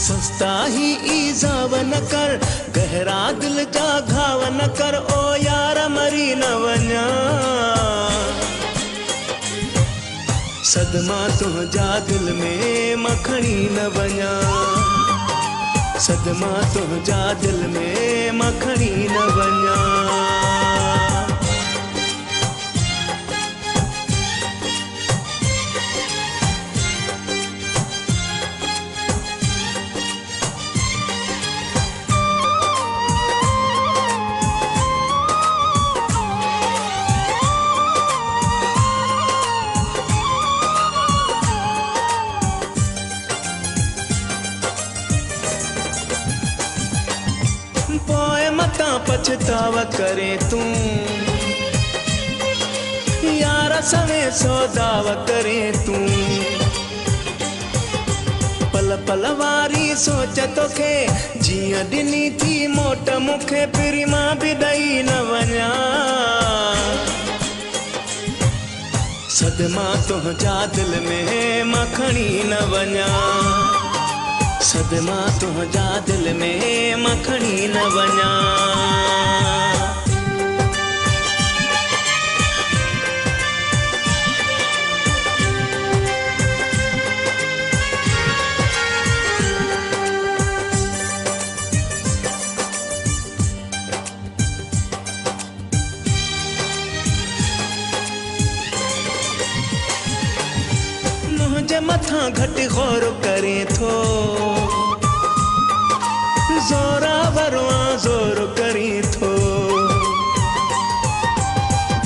सस्ता ही ईज़ाव न कर, गहरा दिल जा घाव न कर, ओ यार मरी न वञा। सदमा तुंहिंजा दिल में मां खणी न वञा। सदमा तुंहिंजा दिल में मां खणी न वञा। पोए मता पछतावा करे तूं, यार सवे सौदावा करे तूं। पल पल वारी सोच तोखे जियां ॾिनी थी मोट मूंखे, फिरी मां बि ॾेई न वञा। सदमा तुंहिंजा दिल में मां खणी न वञा। सदमा तुंहिंजा दिल में मां खणी न वञा। मुंहिंजे मथां घटि गौर करे थो, ज़ोरावर ज़ोर करी थो।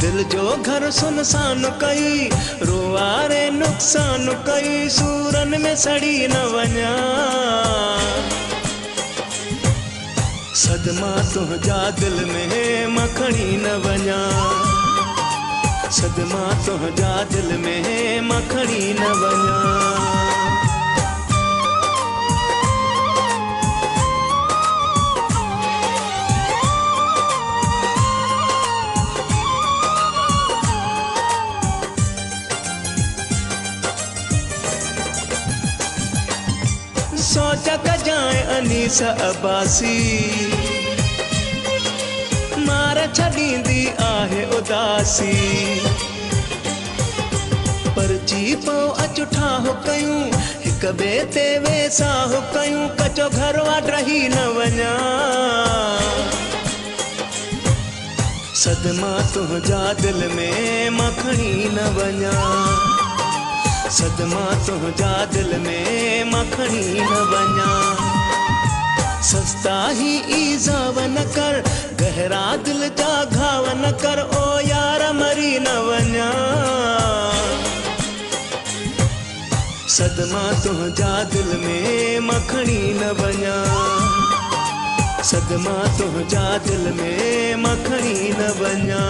दिल जो घर सुनसान कई, रोआरे नुक़सान कई, सूरन में सड़ी न वञा। सदमा तुंहिंजा दिल में मां खणी न वञा। सदमा तुंहिंजा दिल में मां खणी न वञा। सोच कजाए अनीस अब्बासी, मार छॾींदी आहे उदासी। परची पो अचु ठाहो कयूं, हिक ॿिए ते वेसाहो कयूं, कचो घर वाट रही न वञा। सदमा तुंहिंजा दिल में मां खणी न वञा। सदमा तुंहिंजा दिल में मां खणी न वञा। सस्ता ही ईज़ाव न कर, गहरा दिल जा घाव न कर, ओ यार मरी न वञा। सदमा तुंहिंजा दिल में मां खणी न वञा। सदमा तुंहिंजा दिल में मां खणी न वञा।